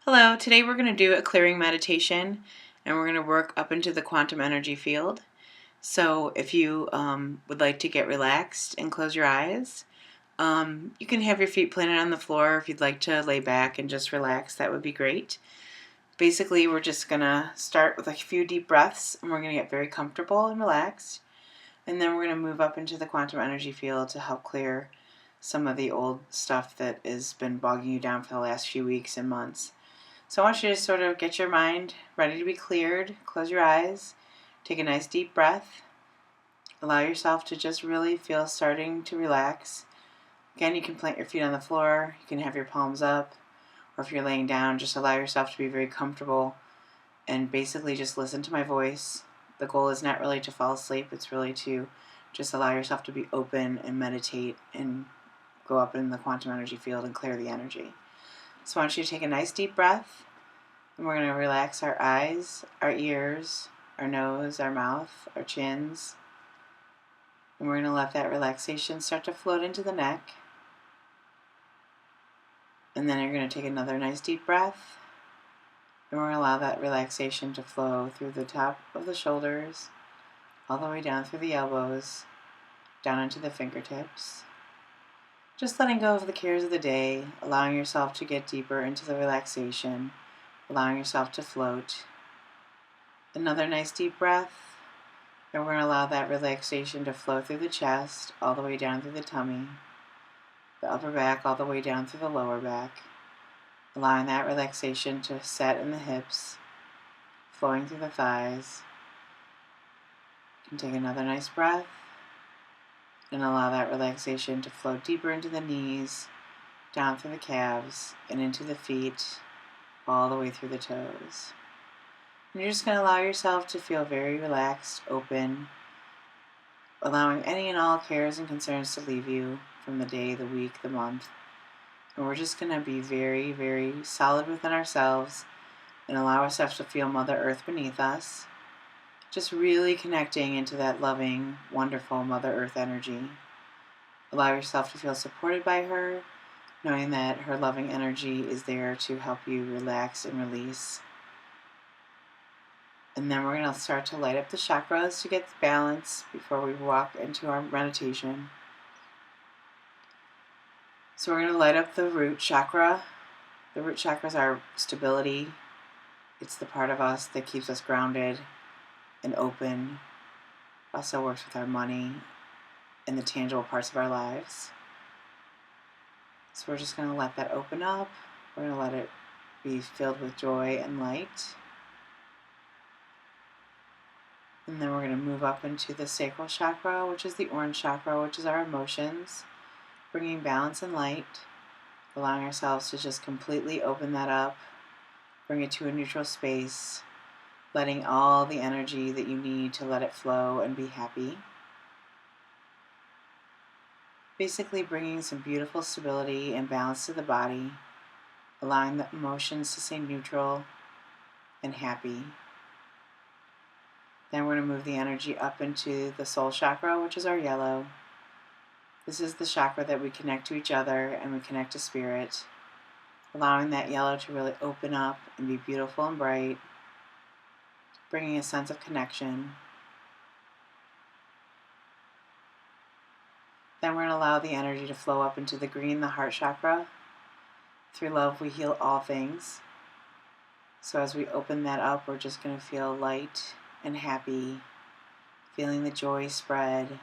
Hello, today we're going to do a clearing meditation and we're going to work up into the quantum energy field. So if you would like to get relaxed and close your eyes, you can have your feet planted on the floor. If you'd like to lay back and just relax, that would be great. Basically, we're just going to start with a few deep breaths and we're going to get very comfortable and relaxed. And then we're going to move up into the quantum energy field to help clear some of the old stuff that has been bogging you down for the last few weeks and months. So I want you to sort of get your mind ready to be cleared. Close your eyes. Take a nice deep breath. Allow yourself to just really feel starting to relax. Again, you can plant your feet on the floor. You can have your palms up. Or if you're laying down, just allow yourself to be very comfortable and basically just listen to my voice. The goal is not really to fall asleep. It's really to just allow yourself to be open and meditate and go up in the quantum energy field and clear the energy. So I want you to take a nice deep breath, and we're going to relax our eyes, our ears, our nose, our mouth, our chins, and we're going to let that relaxation start to float into the neck. And then you're going to take another nice deep breath, and we're going to allow that relaxation to flow through the top of the shoulders, all the way down through the elbows, down into the fingertips. Just letting go of the cares of the day, allowing yourself to get deeper into the relaxation, allowing yourself to float. Another nice deep breath, and we're going to allow that relaxation to flow through the chest, all the way down through the tummy, the upper back, all the way down through the lower back, allowing that relaxation to set in the hips, flowing through the thighs. You can take another nice breath, and allow that relaxation to flow deeper into the knees, down through the calves, and into the feet, all the way through the toes. And you're just going to allow yourself to feel very relaxed, open, allowing any and all cares and concerns to leave you from the day, the week, the month. And we're just going to be very, very solid within ourselves and allow ourselves to feel Mother Earth beneath us. Just really connecting into that loving, wonderful Mother Earth energy. Allow yourself to feel supported by her, knowing that her loving energy is there to help you relax and release. And then we're going to start to light up the chakras to get balance before we walk into our meditation. So we're going to light up the root chakra. The root chakra is our stability. It's the part of us that keeps us grounded and open. Also works with our money and the tangible parts of our lives. So we're just going to let that open up. We're going to let it be filled with joy and light. And then we're going to move up into the sacral chakra, which is the orange chakra, which is our emotions, bringing balance and light, allowing ourselves to just completely open that up, bring it to a neutral space, letting all the energy that you need to let it flow and be happy. Basically bringing some beautiful stability and balance to the body, allowing the emotions to stay neutral and happy. Then we're going to move the energy up into the soul chakra, which is our yellow. This is the chakra that we connect to each other and we connect to spirit, allowing that yellow to really open up and be beautiful and bright, bringing a sense of connection. Then we're going to allow the energy to flow up into the green, the heart chakra. Through love, we heal all things. So as we open that up, we're just going to feel light and happy, feeling the joy spread,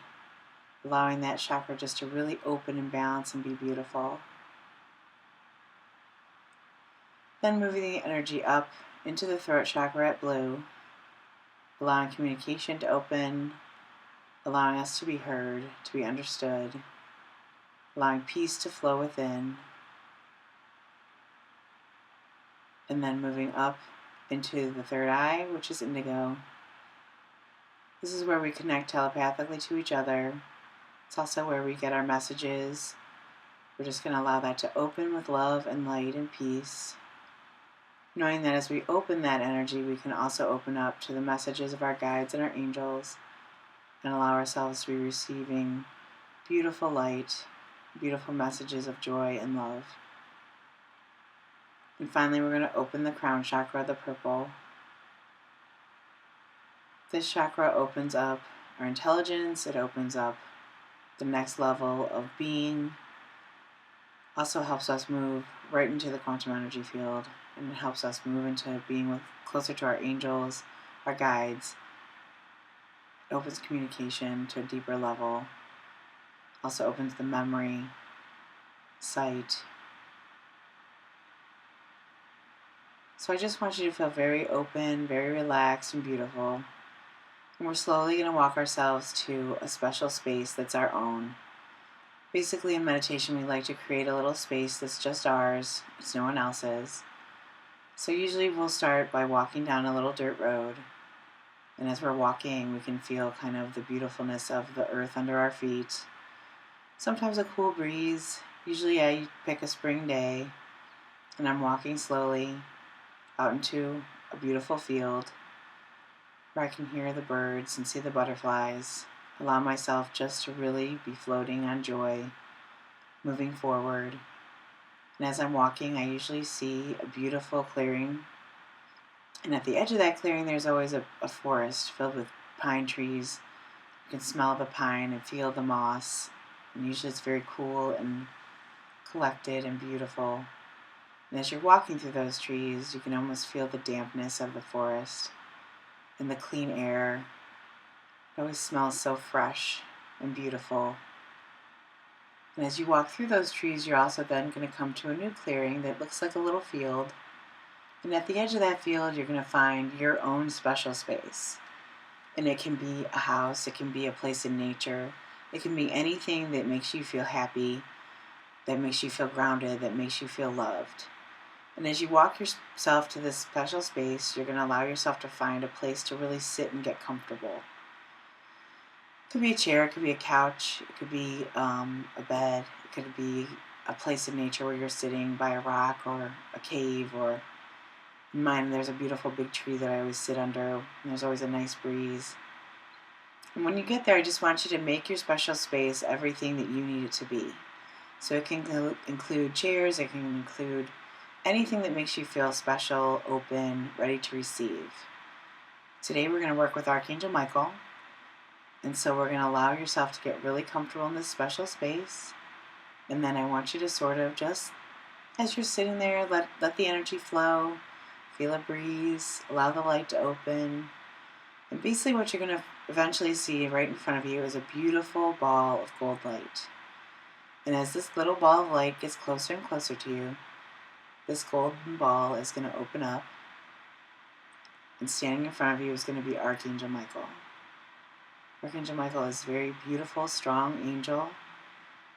allowing that chakra just to really open and balance and be beautiful. Then moving the energy up into the throat chakra at blue, allowing communication to open, allowing us to be heard, to be understood, allowing peace to flow within, and then moving up into the third eye, which is indigo. This is where we connect telepathically to each other. It's also where we get our messages. We're just going to allow that to open with love and light and peace, knowing that as we open that energy, we can also open up to the messages of our guides and our angels and allow ourselves to be receiving beautiful light, beautiful messages of joy and love. And finally, we're going to open the crown chakra, the purple. This chakra opens up our intelligence. It opens up the next level of being. Also helps us move right into the quantum energy field, and it helps us move into being closer to our angels, our guides. It opens communication to a deeper level. Also opens the memory, sight. So I just want you to feel very open, very relaxed and beautiful. And we're slowly going to walk ourselves to a special space that's our own. Basically, in meditation, we like to create a little space that's just ours. It's no one else's. So usually we'll start by walking down a little dirt road. And as we're walking, we can feel kind of the beautifulness of the earth under our feet. Sometimes a cool breeze. Usually I pick a spring day, and I'm walking slowly out into a beautiful field where I can hear the birds and see the butterflies. Allow myself just to really be floating on joy, moving forward. And as I'm walking, I usually see a beautiful clearing. And at the edge of that clearing, there's always a forest filled with pine trees. You can smell the pine and feel the moss. And usually it's very cool and collected and beautiful. And as you're walking through those trees, you can almost feel the dampness of the forest and the clean air. It always smells so fresh and beautiful. And as you walk through those trees, you're also then going to come to a new clearing that looks like a little field. And at the edge of that field, you're going to find your own special space. And it can be a house, it can be a place in nature, it can be anything that makes you feel happy, that makes you feel grounded, that makes you feel loved. And as you walk yourself to this special space, you're going to allow yourself to find a place to really sit and get comfortable. It could be a chair, it could be a couch, it could be a bed, it could be a place in nature where you're sitting by a rock or a cave, or in mine there's a beautiful big tree that I always sit under, and there's always a nice breeze. And when you get there, I just want you to make your special space everything that you need it to be. So it can include chairs, it can include anything that makes you feel special, open, ready to receive. Today we're going to work with Archangel Michael. And so we're going to allow yourself to get really comfortable in this special space. And then I want you to sort of just, as you're sitting there, let the energy flow, feel a breeze, allow the light to open. And basically what you're going to eventually see right in front of you is a beautiful ball of gold light. And as this little ball of light gets closer and closer to you, this golden ball is going to open up. And standing in front of you is going to be Archangel Michael. Archangel Michael is a very beautiful, strong angel.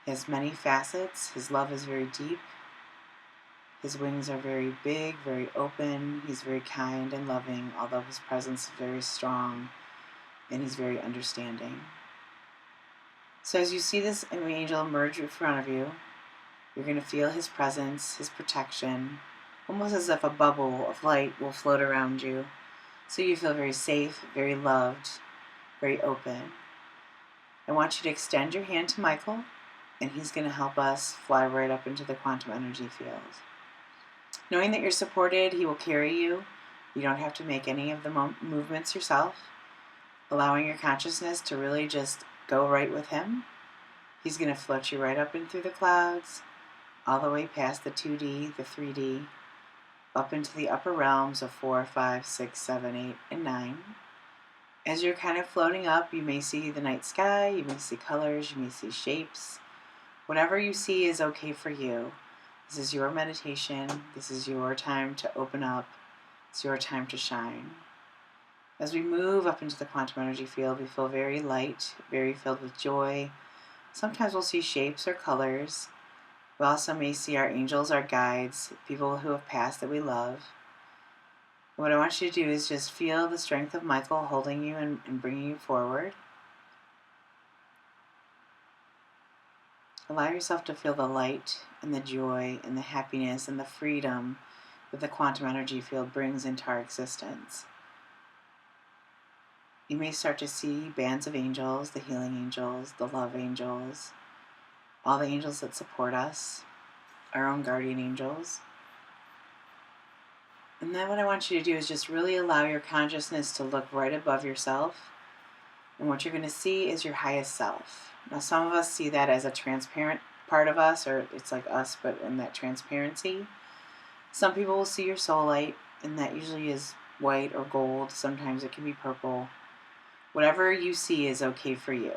He has many facets. His love is very deep. His wings are very big, very open. He's very kind and loving, although his presence is very strong, and he's very understanding. So as you see this angel emerge in front of you, you're going to feel his presence, his protection, almost as if a bubble of light will float around you. So you feel very safe, very loved, very open. I want you to extend your hand to Michael, and he's going to help us fly right up into the quantum energy field. Knowing that you're supported, he will carry you. You don't have to make any of the movements yourself. Allowing your consciousness to really just go right with him. He's going to float you right up and through the clouds, all the way past the 2D, the 3D, up into the upper realms of 4, 5, 6, 7, 8, and 9. As you're kind of floating up, you may see the night sky, you may see colors, you may see shapes. Whatever you see is okay for you. This is your meditation. This is your time to open up. It's your time to shine. As we move up into the quantum energy field, we feel very light, very filled with joy. Sometimes we'll see shapes or colors. We also may see our angels, our guides, people who have passed that we love. What I want you to do is just feel the strength of Michael holding you and bringing you forward. Allow yourself to feel the light and the joy and the happiness and the freedom that the quantum energy field brings into our existence. You may start to see bands of angels, the healing angels, the love angels, all the angels that support us, our own guardian angels. And then what I want you to do is just really allow your consciousness to look right above yourself. And what you're going to see is your highest self. Now, some of us see that as a transparent part of us, or it's like us, but in that transparency. Some people will see your soul light, and that usually is white or gold. Sometimes it can be purple. Whatever you see is okay for you.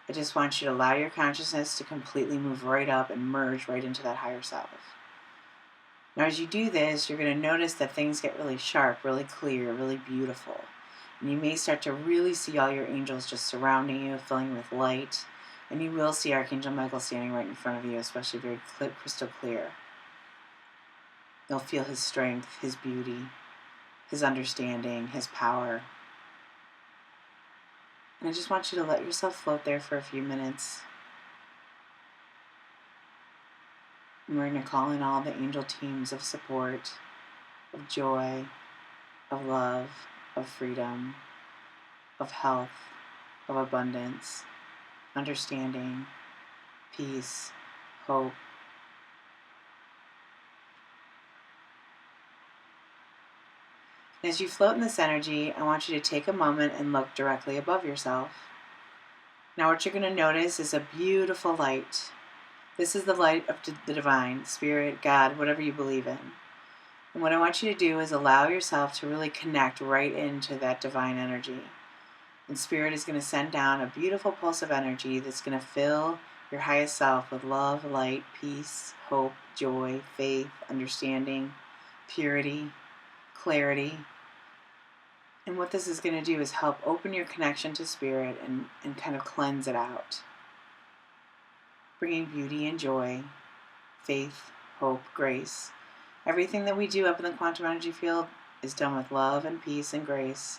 I just want you to allow your consciousness to completely move right up and merge right into that higher self. Now, as you do this, you're going to notice that things get really sharp, really clear, really beautiful. And you may start to really see all your angels just surrounding you, filling you with light. And you will see Archangel Michael standing right in front of you, especially very crystal clear. You'll feel his strength, his beauty, his understanding, his power. And I just want you to let yourself float there for a few minutes. And we're going to call in all the angel teams of support, of joy, of love, of freedom, of health, of abundance, understanding, peace, hope. As you float in this energy, I want you to take a moment and look directly above yourself. Now what you're going to notice is a beautiful light. This is the light of the divine, spirit, God, whatever you believe in. And what I want you to do is allow yourself to really connect right into that divine energy. And Spirit is going to send down a beautiful pulse of energy that's going to fill your highest self with love, light, peace, hope, joy, faith, understanding, purity, clarity. And what this is going to do is help open your connection to Spirit and kind of cleanse it out. Bringing beauty and joy, faith, hope, grace. Everything that we do up in the quantum energy field is done with love and peace and grace.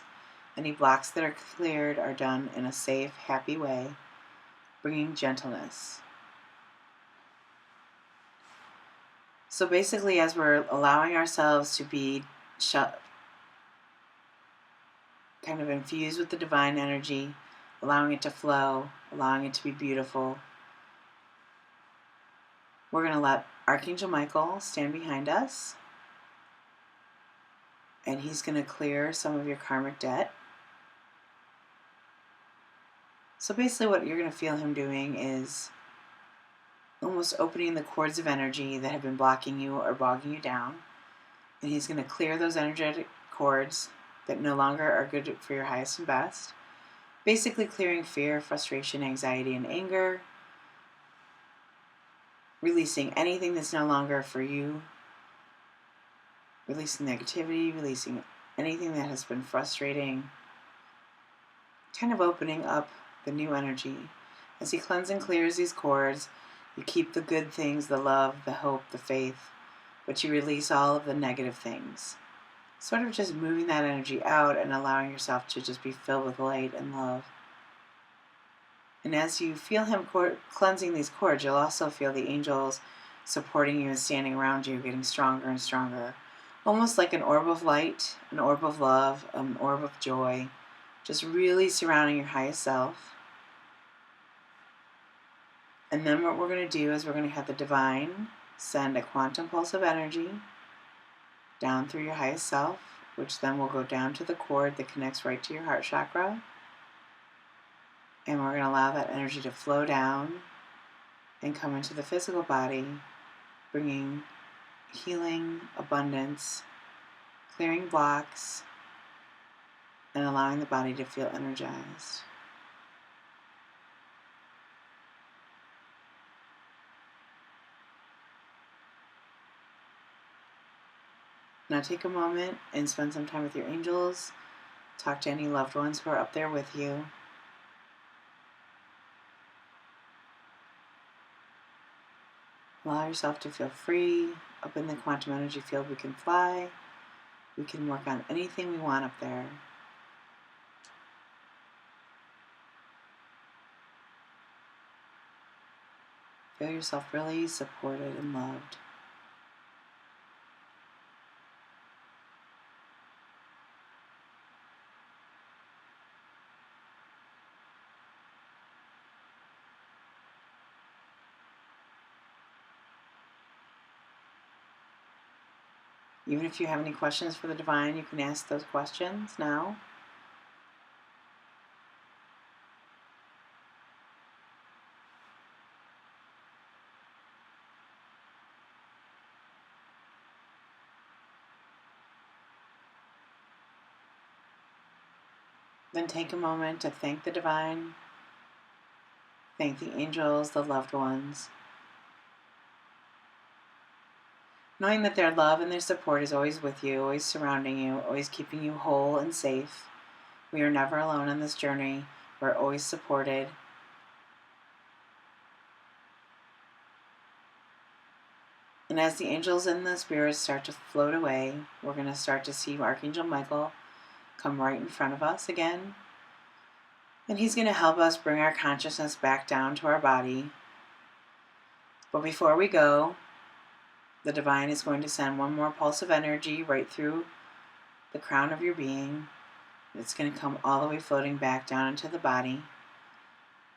Any blocks that are cleared are done in a safe, happy way, bringing gentleness. So basically, as we're allowing ourselves to be kind of infused with the divine energy, allowing it to flow, allowing it to be beautiful, we're going to let Archangel Michael stand behind us, and he's going to clear some of your karmic debt. So basically what you're going to feel him doing is almost opening the cords of energy that have been blocking you or bogging you down. And he's going to clear those energetic cords that no longer are good for your highest and best. Basically clearing fear, frustration, anxiety, and anger. Releasing anything that's no longer for you. Releasing negativity, releasing anything that has been frustrating. Kind of opening up the new energy. As he cleanses and clears these cords, you keep the good things, the love, the hope, the faith, but you release all of the negative things. Sort of just moving that energy out and allowing yourself to just be filled with light and love. And as you feel him cleansing these cords, you'll also feel the angels supporting you and standing around you, getting stronger and stronger. Almost like an orb of light, an orb of love, an orb of joy, just really surrounding your highest self. And then what we're going to do is we're going to have the divine send a quantum pulse of energy down through your highest self, which then will go down to the cord that connects right to your heart chakra. And we're going to allow that energy to flow down and come into the physical body, bringing healing, abundance, clearing blocks, and allowing the body to feel energized. Now take a moment and spend some time with your angels. Talk to any loved ones who are up there with you. Allow yourself to feel free. Up in the quantum energy field, we can fly. We can work on anything we want up there. Feel yourself really supported and loved. Even if you have any questions for the divine, you can ask those questions now. Then take a moment to thank the divine, thank the angels, the loved ones, knowing that their love and their support is always with you, always surrounding you, always keeping you whole and safe. We are never alone on this journey. We're always supported. And as the angels and the spirits start to float away, we're going to start to see Archangel Michael come right in front of us again. And he's going to help us bring our consciousness back down to our body. But before we go, the divine is going to send one more pulse of energy right through the crown of your being. It's going to come all the way floating back down into the body.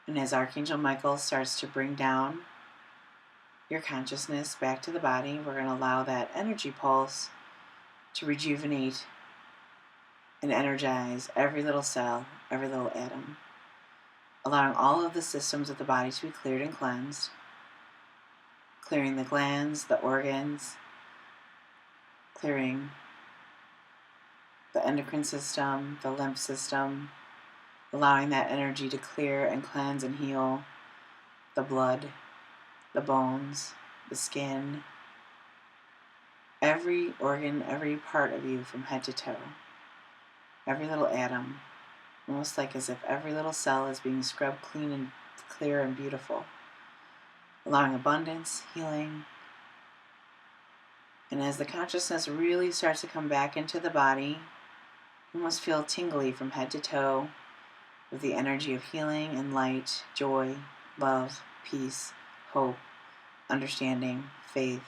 And as Archangel Michael starts to bring down your consciousness back to the body, we're going to allow that energy pulse to rejuvenate and energize every little cell, every little atom, allowing all of the systems of the body to be cleared and cleansed, clearing the glands, the organs, clearing the endocrine system, the lymph system, allowing that energy to clear and cleanse and heal the blood, the bones, the skin, every organ, every part of you from head to toe, every little atom, almost like as if every little cell is being scrubbed clean and clear and beautiful, allowing abundance, healing. And as the consciousness really starts to come back into the body, you must feel tingly from head to toe with the energy of healing and light, joy, love, peace, hope, understanding, faith.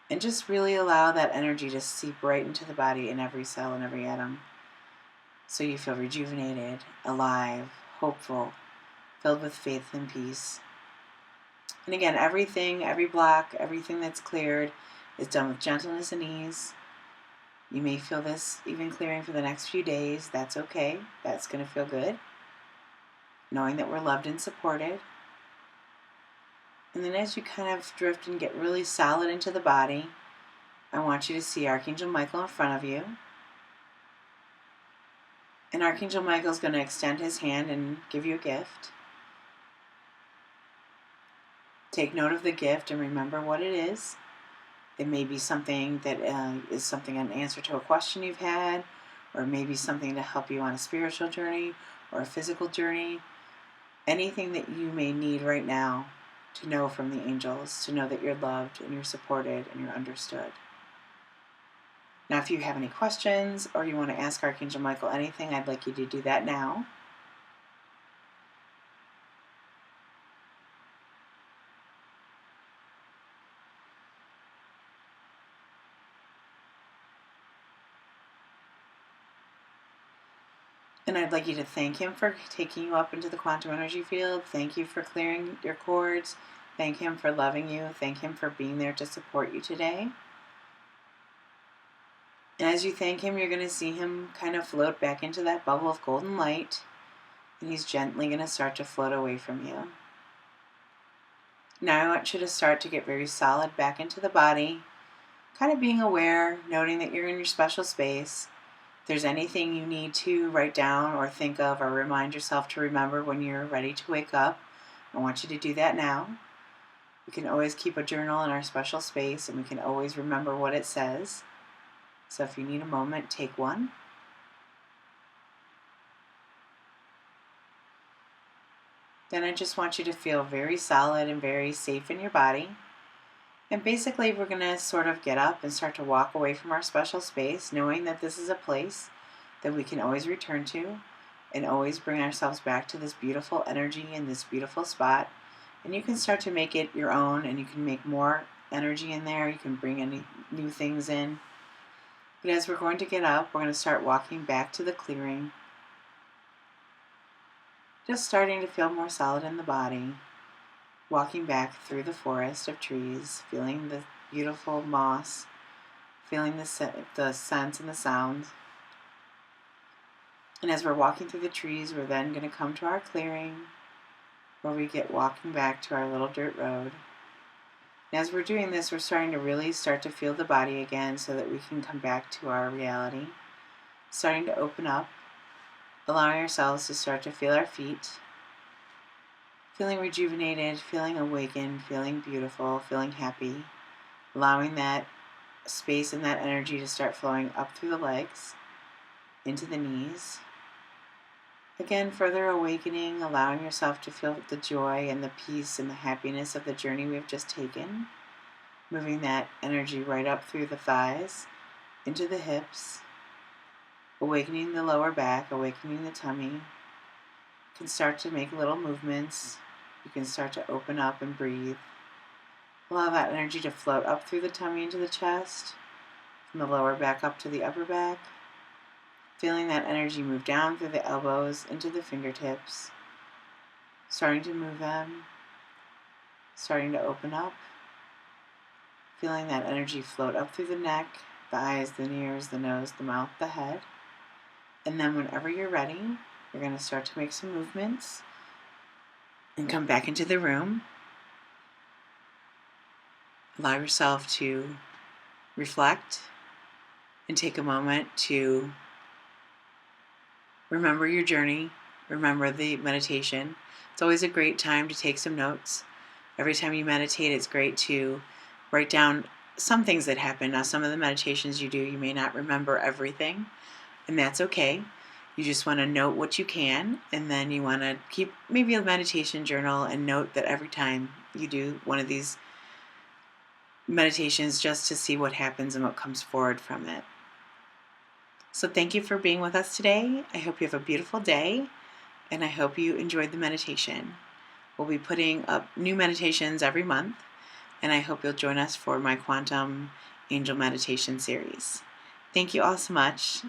And just really allow that energy to seep right into the body in every cell and every atom. So you feel rejuvenated, alive, hopeful, filled with faith and peace. And again, everything, every block, everything that's cleared is done with gentleness and ease. You may feel this even clearing for the next few days. That's okay. That's going to feel good. Knowing that we're loved and supported. And then as you kind of drift and get really solid into the body, I want you to see Archangel Michael in front of you. And Archangel Michael is going to extend his hand and give you a gift. Take note of the gift and remember what it is. It may be something that is something an answer to a question you've had, or maybe something to help you on a spiritual journey or a physical journey. Anything that you may need right now to know from the angels, to know that you're loved and you're supported and you're understood. Now, if you have any questions or you want to ask Archangel Michael anything, I'd like you to do that now. And I'd like you to thank him for taking you up into the quantum energy field. Thank you for clearing your cords. Thank him for loving you. Thank him for being there to support you today. And as you thank him, you're going to see him kind of float back into that bubble of golden light. And he's gently going to start to float away from you. Now I want you to start to get very solid back into the body. Kind of being aware, noting that you're in your special space. If there's anything you need to write down or think of or remind yourself to remember when you're ready to wake up, I want you to do that now. We can always keep a journal in our special space and we can always remember what it says. So if you need a moment, take one. Then I just want you to feel very solid and very safe in your body. And basically we're going to sort of get up and start to walk away from our special space, knowing that this is a place that we can always return to and always bring ourselves back to this beautiful energy in this beautiful spot. And you can start to make it your own, and you can make more energy in there. You can bring any new things in. But as we're going to get up, we're going to start walking back to the clearing. Just starting to feel more solid in the body. Walking back through the forest of trees, feeling the beautiful moss, feeling the scents and the sounds. And as we're walking through the trees, we're then going to come to our clearing where we get walking back to our little dirt road. And as we're doing this, we're starting to really start to feel the body again so that we can come back to our reality. Starting to open up, allowing ourselves to start to feel our feet, feeling rejuvenated, feeling awakened, feeling beautiful, feeling happy, allowing that space and that energy to start flowing up through the legs, into the knees. Again, further awakening, allowing yourself to feel the joy and the peace and the happiness of the journey we've just taken. Moving that energy right up through the thighs, into the hips, awakening the lower back, awakening the tummy. You can start to make little movements. You can start to open up and breathe. Allow that energy to float up through the tummy into the chest, from the lower back up to the upper back. Feeling that energy move down through the elbows into the fingertips. Starting to move them. Starting to open up. Feeling that energy float up through the neck, the eyes, the ears, the nose, the mouth, the head. And then whenever you're ready, you're going to start to make some movements and come back into the room. Allow yourself to reflect and take a moment to remember your journey, remember the meditation. It's always a great time to take some notes. Every time you meditate, it's great to write down some things that happen. Now, some of the meditations you do, you may not remember everything, and that's okay. You just want to note what you can, and then you want to keep maybe a meditation journal and note that every time you do one of these meditations, just to see what happens and what comes forward from it. So thank you for being with us today. I hope you have a beautiful day, and I hope you enjoyed the meditation. We'll be putting up new meditations every month, and I hope you'll join us for my Quantum Angel Meditation series. Thank you all so much.